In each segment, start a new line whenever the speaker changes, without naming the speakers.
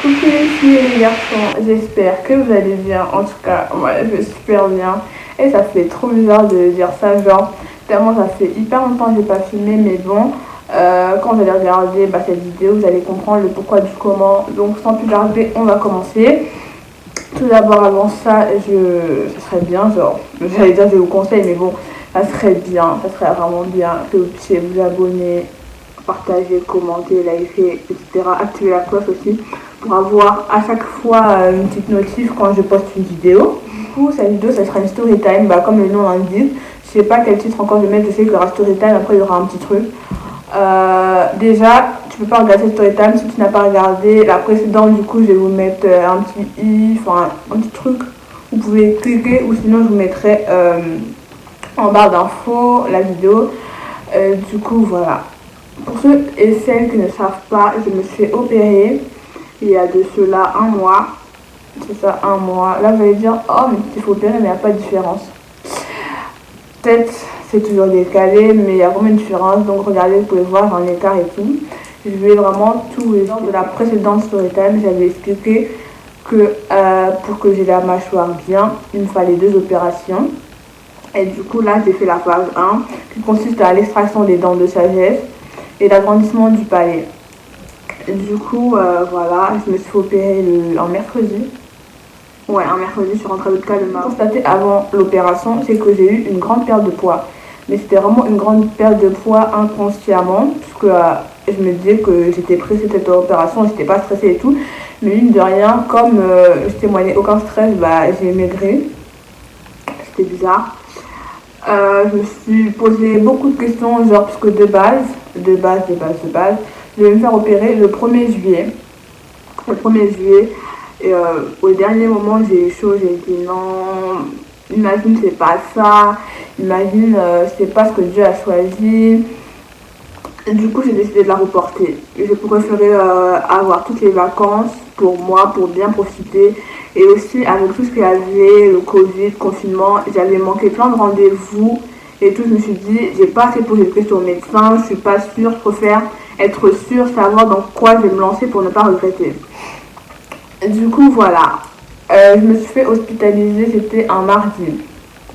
Coucou les filles et les garçons, j'espère que vous allez bien. En tout cas, moi je vais super bien. Et ça fait trop bizarre de dire ça, genre tellement ça fait hyper longtemps que j'ai pas filmé, mais bon, quand vous allez regarder cette vidéo, vous allez comprendre le pourquoi du comment. Donc sans plus tarder, on va commencer. Tout d'abord, avant ça, ça serait bien, genre, j'allais dire je vous conseille, mais bon, ça serait vraiment bien que vous puissiez vous abonner, partager, commenter, liker, etc. Activer la cloche aussi pour avoir à chaque fois une petite notif quand je poste une vidéo. Du coup, cette vidéo, ça sera une story time, comme le nom l'indique. Je sais pas quel titre encore je vais mettre, je sais qu'il y aura story time, après il y aura un petit truc. Déjà, tu peux pas regarder cette story time si tu n'as pas regardé la précédente. Du coup, je vais vous mettre un petit i, enfin un petit truc. Vous pouvez cliquer ou sinon je vous mettrai en barre d'infos la vidéo. Du coup, voilà. Pour ceux et celles qui ne savent pas, je me suis fait opérer il y a de cela un mois. C'est ça, un mois. Là, vous allez dire, oh, mais tu t'es fait opérer, mais il n'y a pas de différence. Peut-être c'est toujours décalé, mais il y a vraiment une différence. Donc, regardez, vous pouvez voir dans l'écart et tout. Je vais vraiment tout les gens de la précédente story time. J'avais expliqué que pour que j'ai la mâchoire bien, il me fallait 2 opérations. Et du coup, là, j'ai fait la phase 1 qui consiste à l'extraction des dents de sagesse et l'agrandissement du palais. Du coup, voilà, je me suis fait opérer un mercredi. Ouais, un mercredi, je suis rentrée à l'hôpital le mardi. Constaté avant l'opération, c'est que j'ai eu une grande perte de poids. Mais c'était vraiment une grande perte de poids inconsciemment, puisque je me disais que j'étais pressée de cette opération, j'étais pas stressée et tout. Mais mine de rien, comme je témoignais aucun stress, j'ai maigri. C'était bizarre. Je me suis posé beaucoup de questions, genre, parce que de base, je vais me faire opérer le 1er juillet. Le 1er juillet. Et au dernier moment, j'ai eu chaud, j'ai dit non, imagine, c'est pas ça. Imagine, c'est pas ce que Dieu a choisi. Et du coup, j'ai décidé de la reporter. J'ai préféré avoir toutes les vacances pour moi, pour bien profiter. Et aussi, avec tout ce qu'il y avait, le Covid, le confinement, j'avais manqué plein de rendez-vous. Et tout, je me suis dit, j'ai pas assez posé de questions au médecin, je suis pas sûre, je préfère être sûre, savoir dans quoi je vais me lancer pour ne pas regretter. Du coup, voilà. Je me suis fait hospitaliser, c'était un mardi.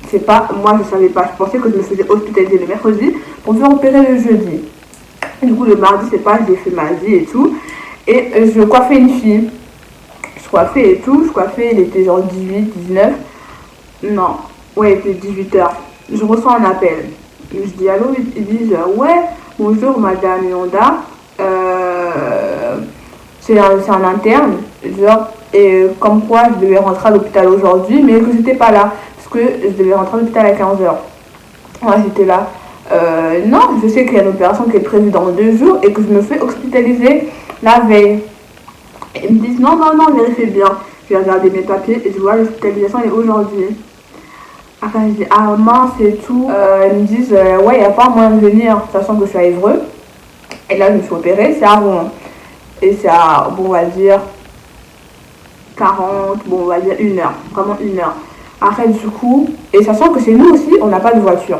C'est pas, moi je savais pas, je pensais que je me faisais hospitaliser le mercredi pour me faire opérer le jeudi. Du coup, le mardi, c'est pas, j'ai fait ma vie et tout. Et je coiffais une fille. Je coiffais et tout, il était genre 18, 19. Non, ouais, il était 18h. Je reçois un appel. Je dis allô, ils disent ouais, bonjour madame Yonda. C'est un interne, genre, et comme quoi je devais rentrer à l'hôpital aujourd'hui, mais que j'étais pas là, parce que je devais rentrer à l'hôpital à 15h. Moi j'étais là. Non, je sais qu'il y a une opération qui est prévue dans 2 jours et que je me fais hospitaliser la veille. Et ils me disent non, vérifiez bien. Je vais regarder mes papiers et je vois l'hospitalisation est aujourd'hui. Après je dis ah mince et tout. Ils me disent ouais, il n'y a pas moyen de venir, sachant que je suis à Évreux. Et là je me suis opérée, c'est à Rouen. Et c'est à, bon, on va dire 40, bon, on va dire 1 heure, vraiment 1 heure. Après, du coup, et sachant que chez nous aussi, on n'a pas de voiture.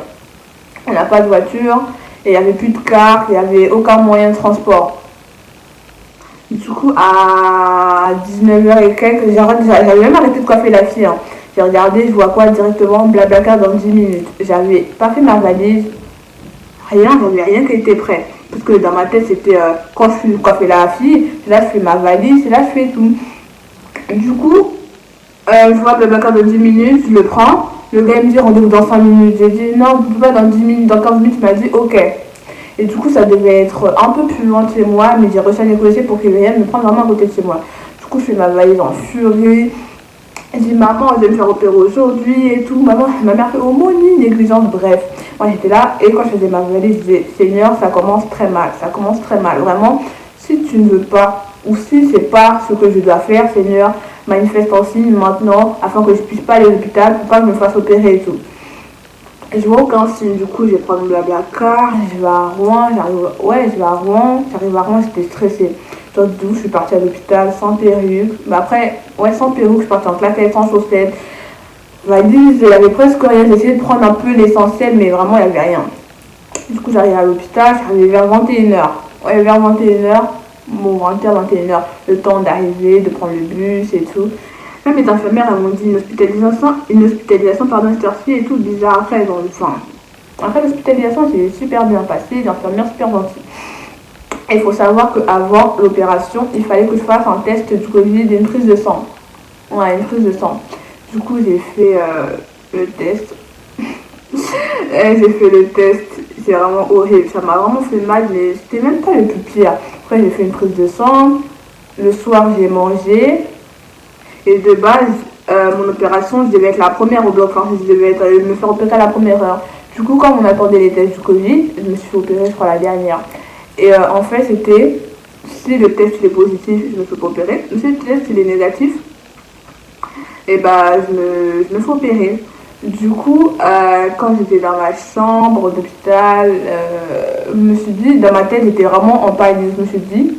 On n'a pas de voiture, et il n'y avait plus de car, il n'y avait aucun moyen de transport. Du coup, à 19h et quelques, j'avais même arrêté de coiffer la fille. J'ai regardé, je vois quoi directement, Blablacar dans 10 minutes. J'avais pas fait ma valise, j'avais rien qui était prêt. Parce que dans ma tête, c'était quand je coiffais la fille, là je fais ma valise, là je fais tout. Du coup, je vois Blablacar de 10 minutes, je le prends. Le gars me dit rendez-vous dans 5 minutes. J'ai dit non, on peut pas dans 10 minutes, dans 15 minutes, il m'a dit ok. Et du coup, ça devait être un peu plus loin de chez moi, mais j'ai réussi à négocier pour qu'il vienne me prendre vraiment à côté de chez moi. Du coup, je fais ma valise en furie. Je dis maman, je vais me faire opérer aujourd'hui et tout. Ma mère fait aumônerie, négligence, bref. Moi j'étais là et quand je faisais ma valise, je disais Seigneur, ça commence très mal, Vraiment, si tu ne veux pas ou si c'est pas ce que je dois faire, Seigneur, manifeste en signe maintenant afin que je puisse pas aller à l'hôpital pour pas que je me fasse opérer et tout. Et je vois aucun signe, du coup j'ai pris mon Blablacar, je vais à Rouen, j'arrive à Rouen, j'étais stressée. D'où je suis partie à l'hôpital sans perruque. Mais après, ouais, sans perruque, je suis partie en claquettes, sans chaussettes. Valise, il y avait presque rien. J'ai essayé de prendre un peu l'essentiel, mais vraiment, il n'y avait rien. Du coup, j'arrive à l'hôpital, j'arrive vers 21h. Ouais, vers 21h, bon, 20h, 21h, le temps d'arriver, de prendre le bus et tout. Même les infirmières, elles m'ont dit une hospitalisation pardon, cette heure-ci et tout, bizarre. Après, après l'hospitalisation, c'est super bien passé, les infirmières super gentilles. Et il faut savoir qu'avant l'opération, il fallait que je fasse un test du Covid et une prise de sang. Ouais, une prise de sang. Du coup, j'ai fait le test. J'ai fait le test, c'est vraiment horrible. Ça m'a vraiment fait mal, mais c'était même pas le plus pire. Après, j'ai fait une prise de sang. Le soir, j'ai mangé. Et de base, mon opération, je devais être la première au bloc. Enfin, je devais me faire opérer à la première heure. Du coup, quand on attendait les tests du Covid, je me suis fait opérer, je crois, la dernière. Et en fait, c'était, si le test il est positif, je me fais pas opérer. Si le test il est négatif, et bah, je me fais opérer. Du coup, quand j'étais dans ma chambre d'hôpital, je me suis dit, dans ma tête, j'étais vraiment en panique. Je me suis dit,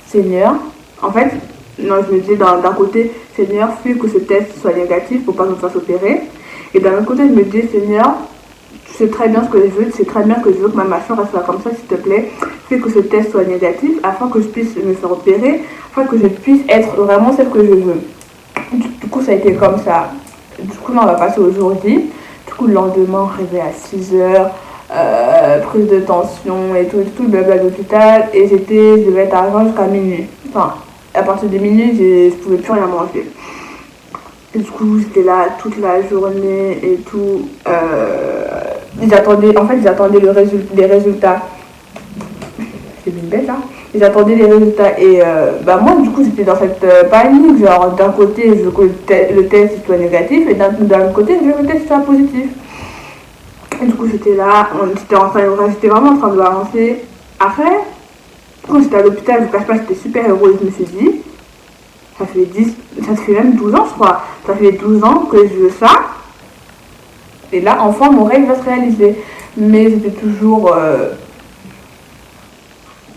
Seigneur, en fait, non, je me disais d'un côté, Seigneur, fais que ce test soit négatif pour pas que je me fasse opérer. Et d'un autre côté, je me dis, Seigneur, tu sais très bien ce que je veux, tu sais très bien que je veux que ma mâchoire reste comme ça, s'il te plaît. Fais que ce test soit négatif afin que je puisse me faire opérer, afin que je puisse être vraiment celle que je veux. Du coup, ça a été comme ça. Du coup, là, on va passer au jour J. Du coup, le lendemain, réveil à 6h, prise de tension et tout le blabla d'hôpital. Et je devais être à Argent jusqu'à minuit. Enfin, à partir de minuit, je pouvais plus rien manger. Et du coup, j'étais là toute la journée et tout. J'attendais les résultats. C'est une bête là. J'attendais les résultats et moi du coup j'étais dans cette panique, genre d'un côté je veux que le test soit négatif et d'un autre côté je veux que le test soit positif. Et du coup j'étais là, j'étais vraiment en train de balancer. Après, quand j'étais à l'hôpital, je ne cache pas, j'étais super heureuse, je me suis dit, ça fait même 12 ans je crois, ça fait 12 ans que je veux ça. Et là enfin mon rêve va se réaliser. Mais j'étais toujours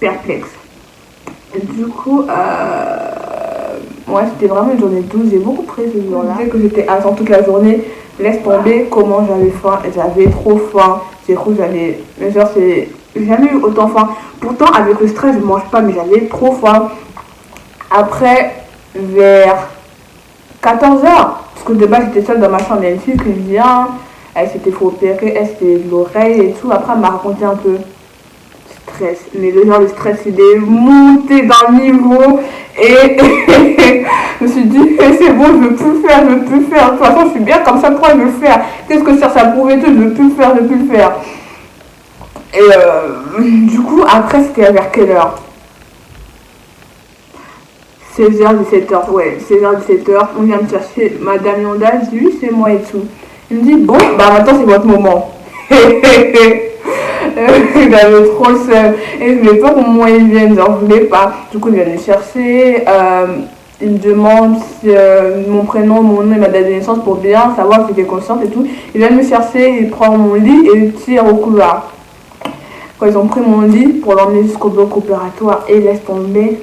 perplexe. Du coup, c'était vraiment une journée douce. J'ai beaucoup pris ce jour-là. Je disais que j'étais à toute la journée. Laisse tomber comment j'avais faim. J'avais trop faim. J'ai cru que j'allais. Mais genre, j'ai jamais eu autant faim. Pourtant, avec le stress, je mange pas, mais j'avais trop faim. Après, vers 14h, parce que de base, j'étais seule dans ma chambre. Il y a une fille qui vient. Elle s'était fait opérer. Elle s'était de l'oreille et tout. Après, elle m'a raconté un peu. Mais le genre de stress il est monté d'un niveau et je me suis dit c'est bon, je veux plus le faire, de toute façon je suis bien comme ça, pourquoi je veux le faire, qu'est-ce que ça prouvait tout, je veux plus le faire. Et du coup après c'était vers quelle heure? 16h, 17h, ouais, 16h, 17h, on vient me chercher Madame Yonda, je dis oui c'est moi et tout. Il me dit bon bah maintenant c'est votre moment. J'avais trop le seum et je voulais pas qu'au moins ils viennent, genre je voulais pas. Du coup ils viennent me chercher, ils me demandent si, mon prénom, mon nom et ma date de naissance pour bien savoir si j'étais consciente et tout. Ils viennent me chercher, ils prennent mon lit et ils tirent au couloir. Quand ils ont pris mon lit pour l'emmener jusqu'au bloc opératoire et ils laissent tomber,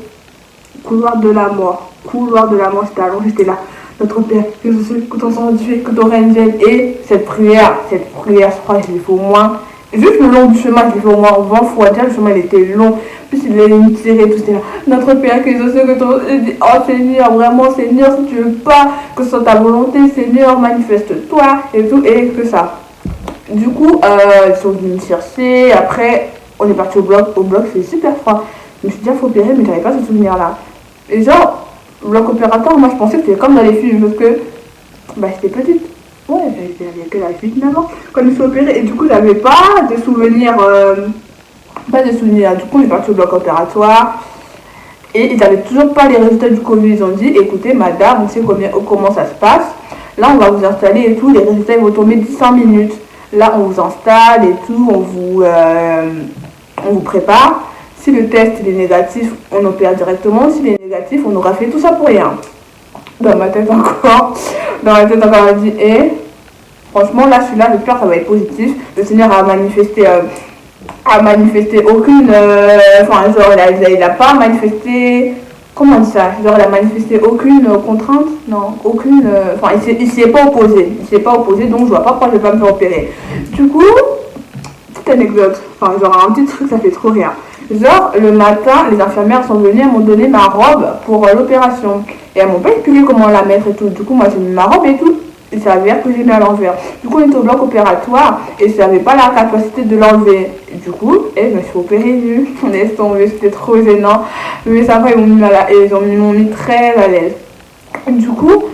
couloir de la mort, j'étais allongée, j'étais là. Notre Père, que ton sang Dieu, que ton règne vienne. Et cette prière, je crois que je l'ai fait au moins. Juste le long du chemin, je l'ai fait au moins 20 fois. Déjà, le chemin, il était long. Puis, il allait me tirer, tout. C'était là. Notre Père, que ton. Oh Seigneur, vraiment, Seigneur, si tu veux pas que ce soit ta volonté, Seigneur, manifeste-toi. Et tout. Et que ça. Du coup, ils sont venus me chercher. Après, on est parti au bloc. Au bloc, c'est super froid. Je me suis dit, il faut opérer, mais j'avais pas ce souvenir-là. Et genre, bloc opérateur, moi, je pensais que c'était comme dans les films. Parce que, j'étais petite. Ouais, j'avais que la 8-9 ans quand je me suis opérée et du coup j'avais pas de souvenirs. Du coup on est parti au bloc opératoire et ils n'avaient toujours pas les résultats du Covid. Ils ont dit écoutez madame, on sait comment ça se passe. Là on va vous installer et tout, les résultats ils vont tomber d'ici 5 minutes. Là on vous installe et tout, on vous prépare. Si le test il est négatif, on opère directement. S'il est négatif, on aura fait tout ça pour rien. Dans ma tête encore, elle dit franchement là celui-là j'espère ça va être positif. Le Seigneur a manifesté aucune il a pas manifesté, comment on dit ça, genre il a manifesté aucune contrainte, non, aucune, il s'y est pas opposé, donc je vois pas pourquoi je vais pas me faire opérer. Du coup petite anecdote, enfin genre un petit truc, ça fait trop rire. Genre le matin, les infirmières sont venues, elles m'ont donné ma robe pour l'opération. Et elles m'ont pas expliqué comment la mettre et tout. Du coup, moi j'ai mis ma robe et tout. Et ça s'avère que j'ai mis à l'envers. Du coup, on était au bloc opératoire et ça n'avait pas la capacité de l'enlever. Du coup, je me suis opérée nue. On est tombé, c'était trop gênant. Mais ça va, ils m'ont mis très à l'aise. Du coup,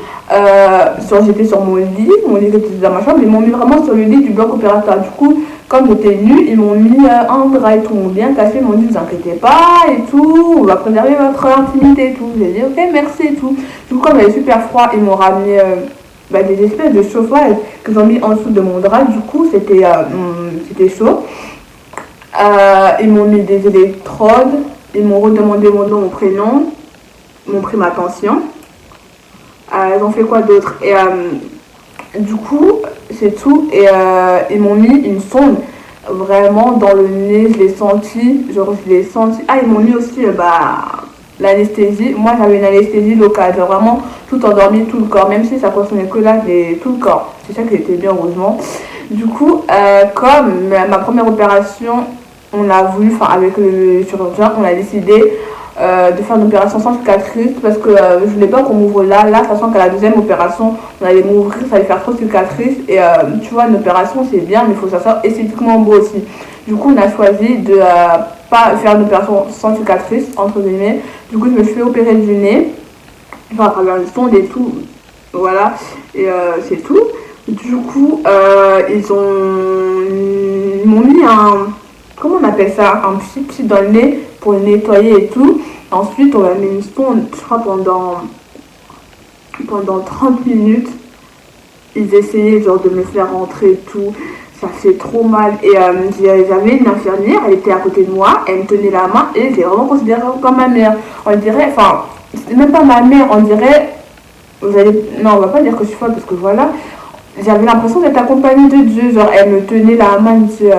j'étais sur mon lit était dans ma chambre, ils m'ont mis vraiment sur le lit du bloc opératoire. Du coup, comme j'étais nue, ils m'ont mis un drap et tout, m'ont bien caché, ils m'ont dit, vous inquiétez pas et tout, on va préserver votre intimité et tout. J'ai dit, ok, merci et tout. Du coup, comme j'avais super froid, ils m'ont ramené des espèces de chauffage que j'ai mis en dessous de mon drap. Du coup, c'était chaud. Ils m'ont mis des électrodes, ils m'ont redemandé mon nom, mon prénom, m'ont pris ma tension. Ils ont fait quoi d'autre? Et du coup, c'est tout. Et ils m'ont mis une sonde vraiment dans le nez, je l'ai senti. Ah, ils m'ont mis aussi l'anesthésie. Moi, j'avais une anesthésie locale. J'ai vraiment tout endormi, tout le corps. Même si ça concernait que là, tout le corps. C'est ça qui était bien, heureusement. Du coup, comme ma première opération, on a voulu, avec le chirurgien, on a décidé de faire une opération sans cicatrice parce que je voulais pas qu'on m'ouvre là, sachant qu'à la deuxième opération on allait m'ouvrir, ça allait faire trop de cicatrices et tu vois, une opération c'est bien mais il faut que ça soit esthétiquement beau aussi. Du coup on a choisi de pas faire une opération sans cicatrice entre guillemets. Du coup je me suis fait opérer du nez, à travers le sonde et tout, voilà, et c'est tout. Du coup ils m'ont mis comment on appelle ça, un petit dans le nez pour le nettoyer et tout. Ensuite, on m'a mis une sonde, je crois, pendant 30 minutes. Ils essayaient genre de me faire rentrer et tout. Ça fait trop mal. Et j'avais une infirmière, elle était à côté de moi, elle me tenait la main et j'ai vraiment considéré comme ma mère. On dirait, c'était même pas ma mère, on dirait, non, on va pas dire que je suis folle parce que voilà, j'avais l'impression d'être accompagnée de Dieu. Genre, elle me tenait la main, elle me disait,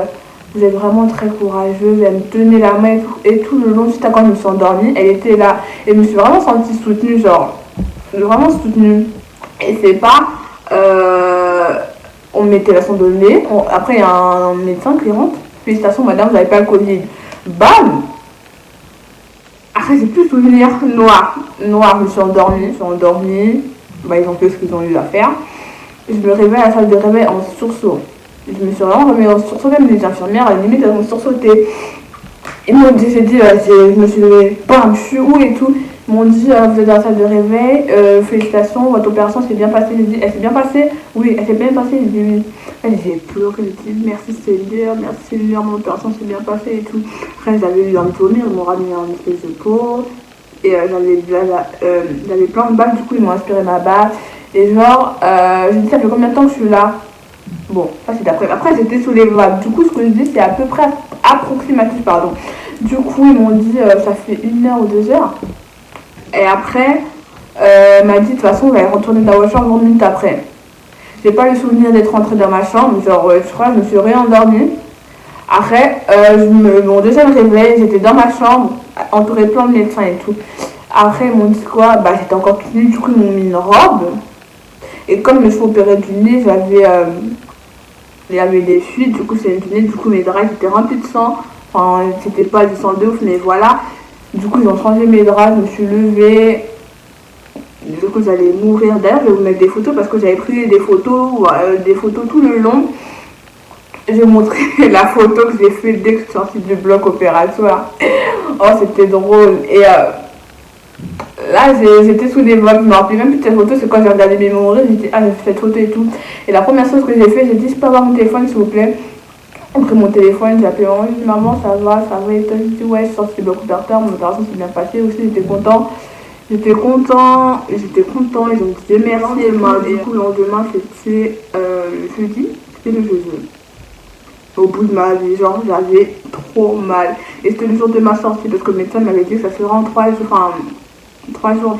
vous êtes vraiment très courageuse, elle me tenait la main et tout le long, juste quand je me suis endormie, elle était là. Et je me suis vraiment sentie soutenue, genre, vraiment soutenue. Et c'est pas, on mettait la sonde au nez, après il y a un médecin qui rentre, félicitations madame, vous n'avez pas le Covid. Bam! Après j'ai plus de souvenirs, noir, je me suis endormie, ils ont fait ce qu'ils ont eu à faire. Je me réveille à la salle de réveil en sursaut. Je me suis vraiment remis en sursaut, même les infirmières, à la limite, elles m'ont sursauté. Ils m'ont dit, je me suis levée, bam, je suis où et tout. Ils m'ont dit, vous êtes dans la salle de réveil, félicitations, votre opération s'est bien passée. J'ai dit, elle s'est bien passée? Oui, elle s'est bien passée. J'ai dit, oui. J'ai pleuré, j'ai dit, merci Seigneur, mon opération s'est bien passée et tout. Après, j'avais eu envie de vomir, ils m'ont ramené en espèce de pot. Et j'avais plein de balles, du coup, ils m'ont aspiré ma balle. Et genre, j'ai dit, ça fait combien de temps que je suis là? Bon, ça c'est d'après. Après, j'étais sous les vagues. Du coup, ce que je dis, c'est à peu près approximatif, pardon. Du coup, ils m'ont dit, ça fait 1 heure ou 2 heures. Et après, elle m'a dit, de toute façon, vous allez retourner dans votre chambre 20 minutes après. J'ai pas le souvenir d'être rentrée dans ma chambre. Genre, je crois que je me suis réendormie. Après, mon deuxième réveil, j'étais dans ma chambre, entourée plein de médecins et tout. Après, ils m'ont dit quoi? J'étais encore toute nue. Du coup, ils m'ont mis une robe. Et comme je me suis opérée du nez, il y avait des fuites, du coup c'est du nez, du coup mes draps étaient remplis de sang. Enfin, c'était pas du sang de ouf, mais voilà. Du coup, ils ont changé mes draps, je me suis levée. Du coup, j'allais mourir. D'ailleurs, je vais vous mettre des photos parce que j'avais pris des photos tout le long. Je vais montrer la photo que j'ai faite dès que je suis sortie du bloc opératoire. Oh, c'était drôle. Et là, j'étais sous des vagues, je me rappelais même plus de cette photo, c'est quand j'ai regardé mes mémoires, j'ai dit, j'ai fait cette photo et tout. Et la première chose que j'ai fait, j'ai dit, je peux avoir mon téléphone s'il vous plaît. J'ai pris mon téléphone, j'ai appelé maman, j'ai dit, maman, ça va, et toi, j'ai dit, ouais, je suis sortie du bloc opératoire, mon opération s'est bien passée aussi, j'étais content, ils ont dit merci, et du coup, le lendemain, c'était le jeudi, au bout de ma vie, genre, j'avais trop mal. Et c'était le jour de ma sortie, parce que le médecin m'avait dit que ça serait en 3 jours, 3 jours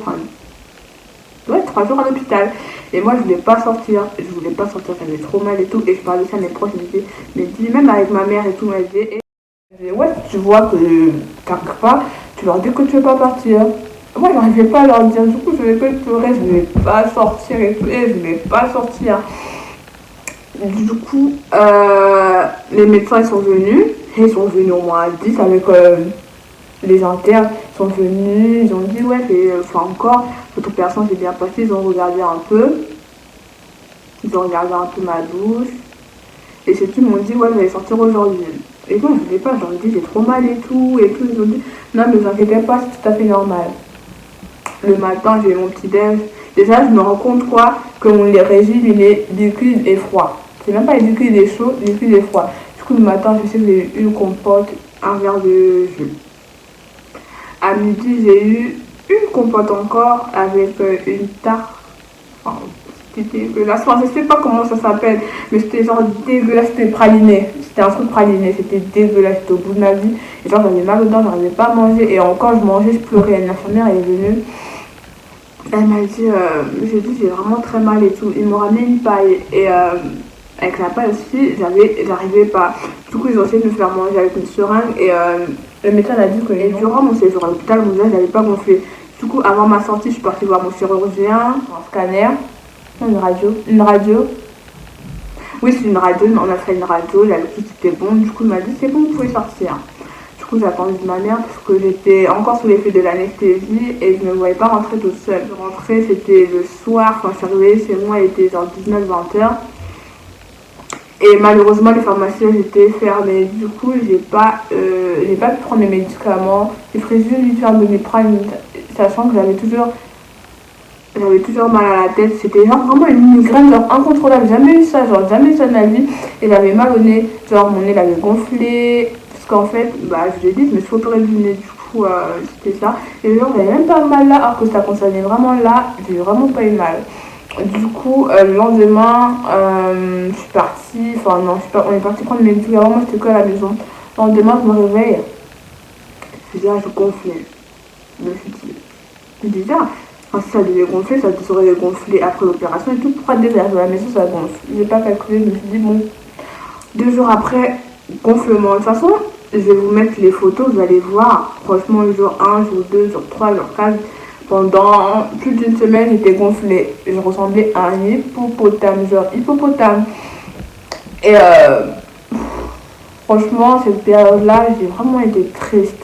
à l'hôpital. Et moi, je voulais pas sortir, ça avait trop mal et tout. Et je parlais ça à mes proches, mais dis, même avec ma mère et tout, elle disait, ouais, tu vois que t'arrives pas, tu leur dis que tu veux pas partir. Moi, je n'arrivais pas à leur dire, du coup, je vais que pleurer, je voulais pas sortir et tout, et je voulais pas sortir. Du coup, les médecins ils sont venus. Ils sont venus au moins à 10 avec les internes. Ils sont venus, ils ont dit ouais, enfin encore, votre opération s'est bien passée. Ils ont regardé un peu. Ils ont regardé un peu ma bouche. Et c'est tout, ils m'ont dit ouais, vous allez sortir aujourd'hui. Et moi je voulais pas, j'en ai dit j'ai trop mal et tout. Ils ont dit non, mais vous inquiétez pas, c'est tout à fait normal. Le matin, j'ai eu mon petit déj. Déjà, je me rends compte que mon régime il est liquide et froid. C'est même pas liquide et chaud, liquide et froid. Du coup, le matin, je sais que j'ai eu une compote, un verre de jus. À midi, j'ai eu une compote encore avec une tarte. Enfin, c'était dégueulasse. Enfin, je sais pas comment ça s'appelle, mais c'était genre dégueulasse. C'était praliné. C'était un truc praliné. C'était dégueulasse. C'était au bout de ma vie. Et genre, j'avais mal aux dents, j'arrivais pas à manger. Et encore, je mangeais, je pleurais. L'infirmière est venue. Elle m'a dit, j'ai dit, j'ai vraiment très mal et tout. Ils m'ont ramené une paille. Et avec la paille aussi, j'arrivais pas. Du coup, ils ont essayé de me faire manger avec une seringue. Et le médecin a dit que durant mon séjour à l'hôpital, mon visage n'avait pas gonflé. Du coup, avant ma sortie, je suis partie voir mon chirurgien, un scanner, une radio. Oui, c'est une radio, on a fait une radio, il a vu que c'était bon. Du coup, il m'a dit, c'est bon, vous pouvez sortir. Du coup, j'ai attendu de ma mère parce que j'étais encore sous l'effet de l'anesthésie et je ne me voyais pas rentrer toute seule. Je rentrais, c'était le soir, quand je suis arrivée chez moi, il était genre 19-20 heures. Et malheureusement, les pharmacies étaient fermées. Du coup, j'ai pas pu prendre mes médicaments. J'ai pris juste du Doliprane, sachant que j'avais toujours mal à la tête. C'était genre vraiment une migraine genre incontrôlable. Jamais eu ça, genre jamais eu ça de ma vie. Et j'avais mal au nez. Genre mon nez il avait gonflé. Parce qu'en fait, bah je l'ai dit, je me suis opérée du nez. Du coup, c'était ça. Et genre j'avais même pas mal là, alors que ça concernait vraiment là. J'ai vraiment pas eu mal. Du coup, le lendemain, je suis partie. Enfin non, on est parti prendre mes médicaments. Moi j'étais que à la maison. Le lendemain, je me réveille. Je gonflais. Je me suis dit, c'est bizarre. Enfin, si ça devait gonfler, ça serait gonflé après l'opération et tout. Pourquoi dès que j'arrive à la maison, ça gonfle? J'ai pas calculé, je me suis dit, bon, 2 jours après, gonflement. De toute façon, je vais vous mettre les photos, vous allez voir. Franchement, le jour 1, jour 2, jour 3, jour 4, pendant plus d'une semaine, j'étais gonflée. Je ressemblais à un hippopotame, genre hippopotame. Et franchement, cette période-là, j'ai vraiment été triste.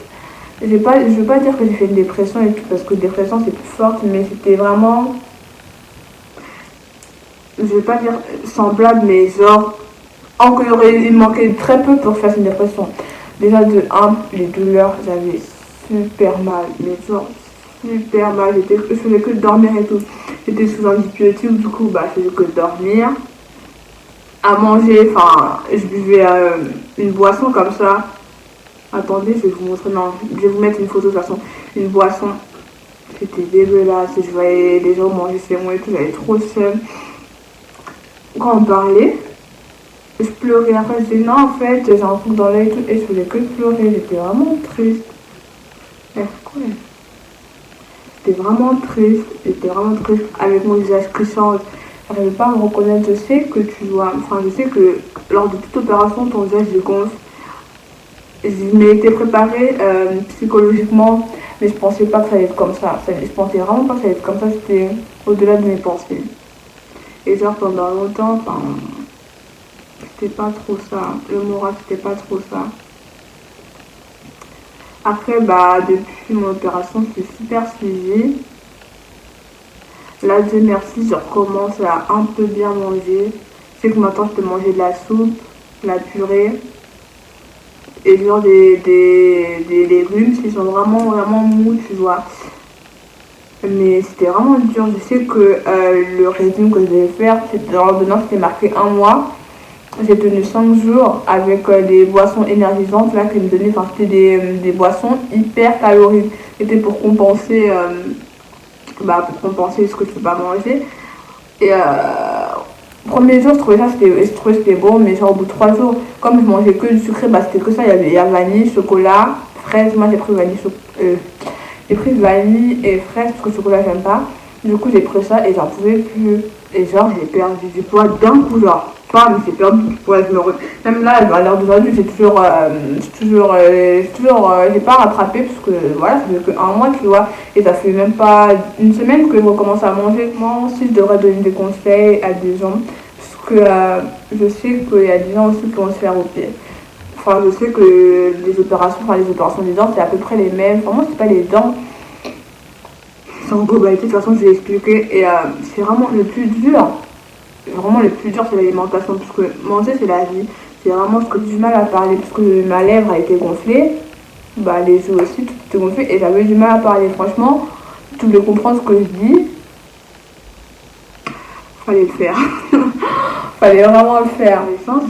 Je veux pas dire que j'ai fait une dépression et tout, parce que dépression c'est plus forte, mais c'était vraiment, je vais pas dire semblable, mais genre, il manquait très peu pour faire une dépression. Déjà de 1, les douleurs, j'avais super mal, mais genre super mal, je faisais que dormir et tout. J'étais sous antibiotiques, du coup, bah, je faisais que dormir. À manger, enfin, je buvais une boisson comme ça. Attendez, je vais vous montrer. Non, je vais vous mettre une photo de toute façon. Une boisson. C'était dégueulasse. Je voyais les gens manger chez moi et tout. J'avais trop seul. Quand on parlait, je pleurais. Après, je disais non, en fait, j'ai un truc dans l'œil et tout. Et je faisais que pleurer. J'étais vraiment triste. J'étais vraiment triste. J'étais vraiment triste avec mon visage qui change. Je n'arrivais pas à me reconnaître. Je sais que je sais que lors de toute opération, ton visage se gonfle. Je m'étais préparée psychologiquement, mais je pensais pas que ça allait être comme ça. Je pensais vraiment pas que ça allait être comme ça, c'était au-delà de mes pensées. Et genre pendant longtemps, enfin, c'était pas trop ça. Le moral, c'était pas trop ça. Après, bah, depuis mon opération, je suis super suivie. Là, Dieu merci, je recommence à un peu bien manger. Je sais que maintenant, je peux manger de la soupe, de la purée. Et genre des légumes qui sont vraiment mous, tu vois. Mais c'était vraiment dur. Je sais que le régime que je devais faire, dans l'ordonnance, c'était marqué 1 mois. J'ai tenu 5 jours avec des boissons énergisantes là qu'ils me donnaient. Enfin, c'était des boissons hyper caloriques. C'était pour compenser, ce que je peux pas manger. Et premier jour, je trouvais que c'était bon, mais genre au bout de 3 jours, comme je mangeais que du sucré, bah c'était que ça. Il y a vanille, chocolat, fraise. Moi j'ai pris vanille et fraise parce que le chocolat j'aime pas. Du coup j'ai pris ça et j'en pouvais plus. Et genre j'ai perdu du poids d'un coup, genre. Pas, mais j'ai perdu du poids. Même là, à l'heure d'aujourd'hui, j'ai pas rattrapé parce que voilà, ça fait que 1 mois, tu vois. Et ça fait même pas une semaine que je recommence à manger. Moi aussi, je devrais donner des conseils à des gens. Parce que je sais qu'il y a des gens aussi qui vont se faire opérer. Enfin, je sais que les opérations des dents, c'est à peu près les mêmes. Enfin, moi, c'est pas les dents. C'est en globalité, de toute façon, je vais expliquer. Et c'est vraiment le plus dur. Vraiment, le plus dur, c'est l'alimentation. Parce que manger, c'est la vie. C'est vraiment ce que j'ai du mal à parler. Parce que ma lèvre a été gonflée. Bah, les joues aussi, tout était gonflé. Et j'avais du mal à parler. Franchement, tu voulais comprendre ce que je dis. Fallait le faire. Fallait vraiment le faire.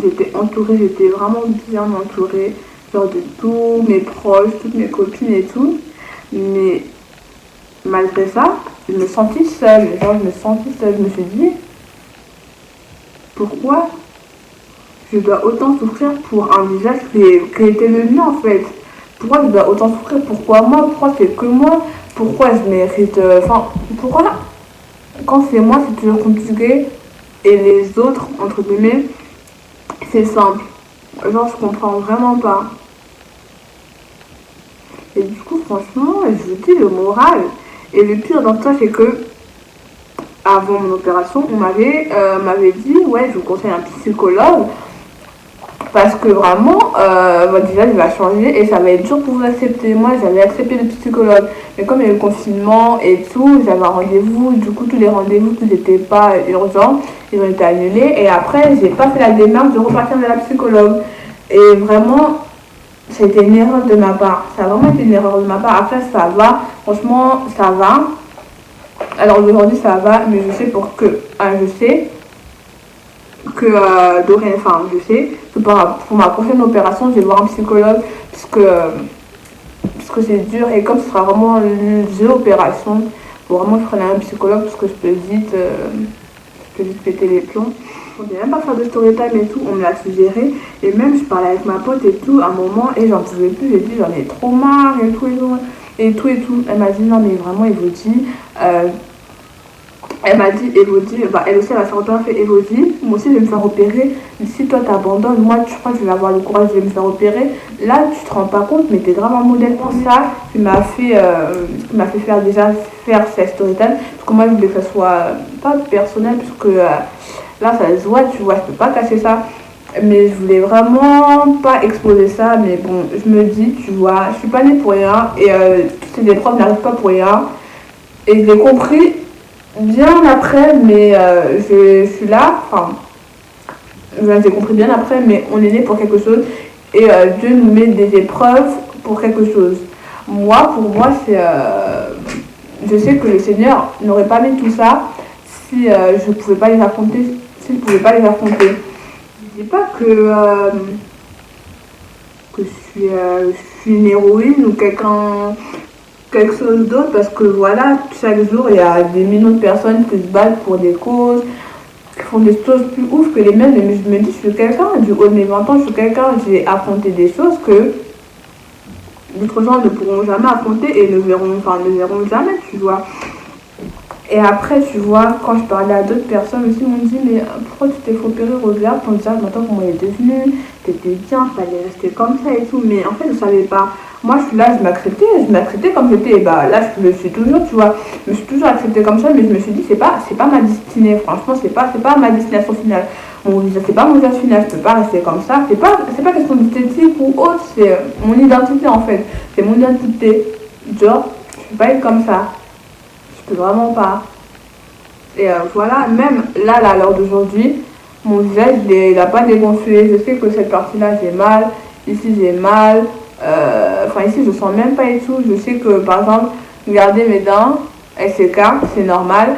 J'étais entourée, j'étais vraiment bien entourée. Genre de tous mes proches, toutes mes copines et tout. Mais malgré ça, je me sentis seule. Genre, je me sentis seule. Je me suis dit, pourquoi je dois autant souffrir pour un visage qui était le mien en fait? Pourquoi je dois autant souffrir? Pourquoi moi? Pourquoi c'est que moi? Pourquoi je mérite... Enfin, pourquoi quand c'est moi, c'est toujours compliqué et les autres, entre guillemets, c'est simple. Genre, je comprends vraiment pas. Et du coup, franchement, je vous dis le moral. Et le pire dans ça, c'est que avant mon opération, on m'avait dit, ouais, je vous conseille un psychologue. Parce que vraiment, votre visage va changer et ça va être dur pour vous accepter. Moi, j'avais accepté le psychologue. Mais comme il y a eu le confinement et tout, j'avais un rendez-vous. Du coup, tous les rendez-vous qui n'étaient pas urgents, ils ont été annulés. Et après, j'ai pas fait la démarche de repartir de la psychologue. Et vraiment, ça a été une erreur de ma part. Ça a vraiment été une erreur de ma part. Après, ça va. Franchement, ça va. Alors aujourd'hui, ça va. Mais je sais je sais que pour ma prochaine opération, je vais voir un psychologue puisque c'est dur et comme ce sera vraiment une opération, il faut vraiment que je prenne un psychologue parce que je peux vite péter les plombs. On ne devait même pas faire de story time et tout, on me l'a suggéré et même je parlais avec ma pote et tout à un moment et j'en pouvais plus, j'ai dit j'en ai trop marre et tout. Elle m'a dit non mais vraiment Elodie, elle m'a dit, Elodie, elle aussi elle va se faire opérer, fait Elodie, moi aussi je vais me faire opérer. Si toi t'abandonnes, moi tu crois que je vais avoir le courage de me faire opérer. Là tu te rends pas compte, mais t'es grave un modèle pour ça. Tu m'as fait faire cette story time. Parce que moi je voulais que ça soit pas personnel, parce que là ça se voit, tu vois, je peux pas cacher ça. Mais je voulais vraiment pas exposer ça. Mais bon, je me dis, tu vois, je suis pas née pour rien. Et toutes ces épreuves n'arrivent pas pour rien. Et je l'ai compris bien après, mais je suis là, enfin, j'ai compris bien après, mais on est né pour quelque chose et Dieu nous met des épreuves pour quelque chose. Pour moi, c'est, je sais que le Seigneur n'aurait pas mis tout ça si je pouvais pas les affronter, s'il ne pouvait pas les affronter. Je dis pas que je suis une héroïne ou quelque chose d'autre parce que voilà, chaque jour il y a des millions de personnes qui se battent pour des causes, qui font des choses plus ouf que les miennes, mais je me dis je suis quelqu'un, du haut de mes 20 ans, je suis quelqu'un, j'ai affronté des choses que d'autres gens ne pourront jamais affronter et ne verront jamais, tu vois. Et après, tu vois, quand je parlais à d'autres personnes aussi, ils m'ont dit mais pourquoi tu t'es fait opérer, regarde ton visage, maintenant comment il est devenu, t'étais bien, fallait rester comme ça et tout, mais en fait je savais pas. Moi je suis là, je m'acceptais comme j'étais, et bah là je le suis toujours, tu vois, je me suis toujours acceptée comme ça, mais je me suis dit c'est pas ma destinée, franchement c'est pas ma destination finale. C'est pas mon visage final, je peux pas rester comme ça, c'est pas question d'esthétique ou autre, c'est mon identité en fait, c'est mon identité, genre je peux pas être comme ça. Je peux vraiment pas. Et voilà, même là, à l'heure d'aujourd'hui, mon visage, il n'a pas dégonflé. Je sais que cette partie-là, j'ai mal. Ici, j'ai mal. Ici, je sens même pas et tout. Je sais que, par exemple, regardez mes dents, elles s'écartent, c'est normal.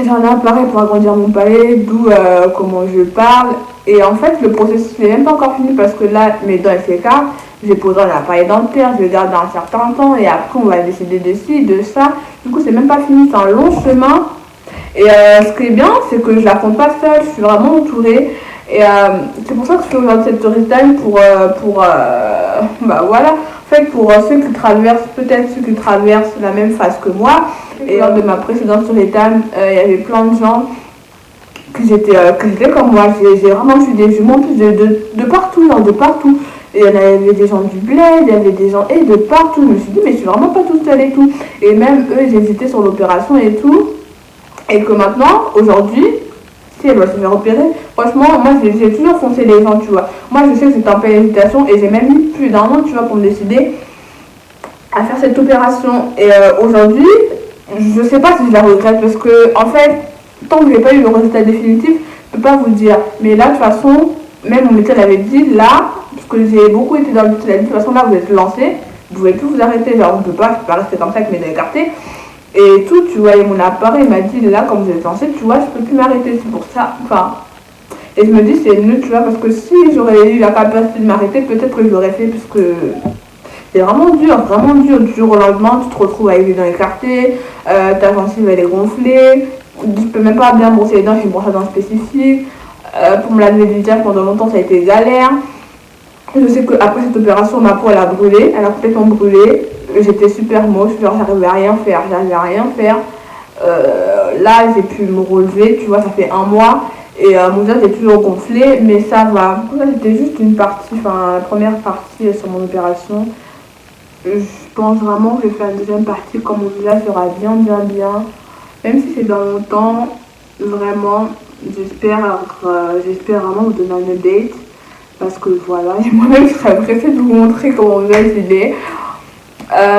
J'en ai un pareil pour agrandir mon palais, d'où comment je parle. Et en fait, le processus n'est même pas encore fini parce que là, mes dents, elles s'écartent. Je vais poser un appareil dentaire, je vais garder un certain temps et après, on va décider de ci, de ça. Du coup, c'est même pas fini, c'est un long chemin. Et ce qui est bien, c'est que je la compte pas seule, je suis vraiment entourée. Et c'est pour ça que je fais aujourd'hui cette story time pour ceux qui traversent, peut-être ceux qui traversent la même phase que moi. Et lors de ma précédente story time, il y avait plein de gens qui étaient comme moi. J'ai vraiment vu des jumeaux de partout, genre de partout. Et il y avait des gens du bled, il y avait des gens de partout. Je me suis dit, mais je suis vraiment pas toute seule et tout. Et même eux, ils hésitaient sur l'opération et tout. Et que maintenant, aujourd'hui, si elle doit se faire opérer, franchement, moi j'ai toujours foncé les gens, tu vois. Moi je sais que j'étais en pleine hésitation et j'ai même mis plus d'un an, tu vois, pour me décider à faire cette opération. Et aujourd'hui, je sais pas si je la regrette parce que, en fait, tant que j'ai pas eu le résultat définitif, je peux pas vous dire. Mais là, de toute façon, même mon médecin l'avait dit, là, parce que j'ai beaucoup été dans le médecin, de toute façon, là, vous êtes lancé, vous pouvez plus vous arrêter. Genre, je peux pas rester comme ça avec mes dents écartées. Et tout, tu vois, et mon appareil m'a dit, là, comme vous êtes lancé, tu vois, je peux plus m'arrêter. C'est pour ça, enfin. Et je me dis, c'est nul, tu vois, parce que si j'aurais eu la capacité de m'arrêter, peut-être que je l'aurais fait, puisque c'est vraiment dur. Du jour au lendemain, tu te retrouves avec les dents écartées, ta gencive elle est gonflée, tu peux même pas bien brosser les dents, j'ai une brosse à dents spécifique. Pour me laver le visage pendant longtemps, ça a été galère. Je sais qu'après cette opération, ma peau elle a brûlé, elle a complètement brûlé. J'étais super moche, genre j'arrivais à rien faire. Là, j'ai pu me relever, tu vois, ça fait un mois. Et mon visage est toujours gonflé, mais ça va. Ça, c'était juste une partie, enfin la première partie sur mon opération. Je pense vraiment que je vais faire une deuxième partie quand mon visage sera bien. Même si c'est dans longtemps, vraiment, j'espère vraiment vous donner un update. Parce que voilà, et moi-même je serais pressée de vous montrer comment mon visage il est.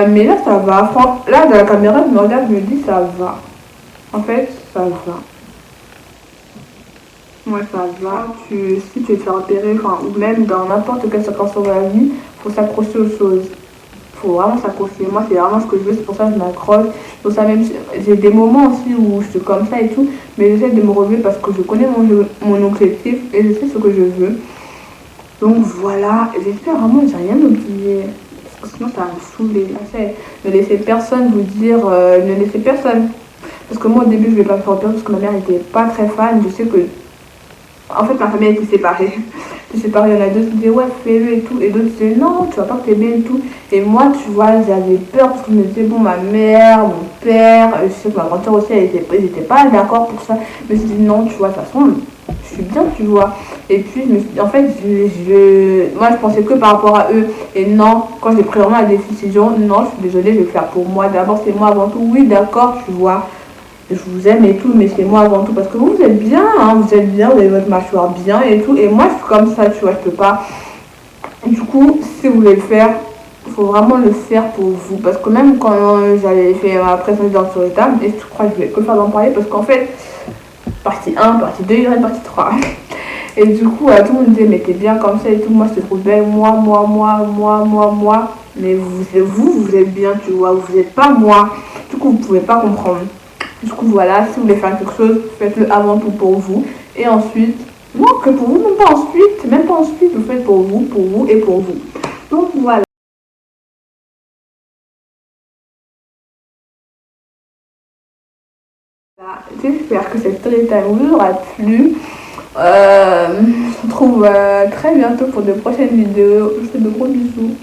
Mais là ça va. Là dans la caméra, je me regarde, je me dis ça va. En fait, ça va. Ouais, ça va. Si tu veux te faire opérer, enfin, ou même dans n'importe quelle circonstance de la vie, il faut s'accrocher aux choses. Il faut vraiment s'accrocher. Moi, c'est vraiment ce que je veux, c'est pour ça que je m'accroche. Pour ça, même, j'ai des moments aussi où je suis comme ça et tout, mais j'essaie de me relever parce que je connais mon objectif et je sais ce que je veux. Donc voilà, j'espère vraiment que j'ai rien oublié. Parce que sinon, ça va me saouler. Ne laissez personne vous dire, ne laissez personne. Parce que moi, au début, je ne vais pas me faire opérer parce que ma mère n'était pas très fan. Je sais que en fait, ma famille était séparée. Il y en a deux qui disaient ouais, fais-le et tout. Et d'autres disaient non, tu vas pas t'aimer et tout. Et moi, tu vois, j'avais peur parce que je me disais, bon, ma mère, mon père, je sais que ma grand-sœur aussi, ils n'étaient pas d'accord pour ça. Mais je me suis dit non, tu vois, de toute façon, je suis bien, tu vois. Et puis, en fait, moi, je pensais que par rapport à eux. Et non, quand j'ai pris vraiment la décision, non, je suis désolée, je vais le faire pour moi. D'abord, c'est moi avant tout. Oui, d'accord, tu vois. Je vous aime et tout, mais c'est moi avant tout parce que vous êtes bien, hein, vous avez votre mâchoire bien et tout, et moi je suis comme ça, tu vois, je peux pas. Du coup, si vous voulez le faire, il faut vraiment le faire pour vous, parce que même quand j'avais fait ma précédente sur les tables, et je crois que je vais que faire d'en parler, parce qu'en fait, partie 1, partie 2, il y aura une partie 3. Et du coup, tout le monde me disait, mais t'es bien comme ça et tout, moi je te trouve belle, moi, mais vous êtes bien, tu vois, vous n'êtes pas moi, du coup, vous pouvez pas comprendre. Du coup, voilà, si vous voulez faire quelque chose, faites-le avant tout pour vous. Et ensuite, non, que pour vous, même pas ensuite, vous faites pour vous et pour vous. Donc voilà. J'espère que cette story time vous aura plu. On se retrouve très bientôt pour de prochaines vidéos. Je vous fais de gros bisous.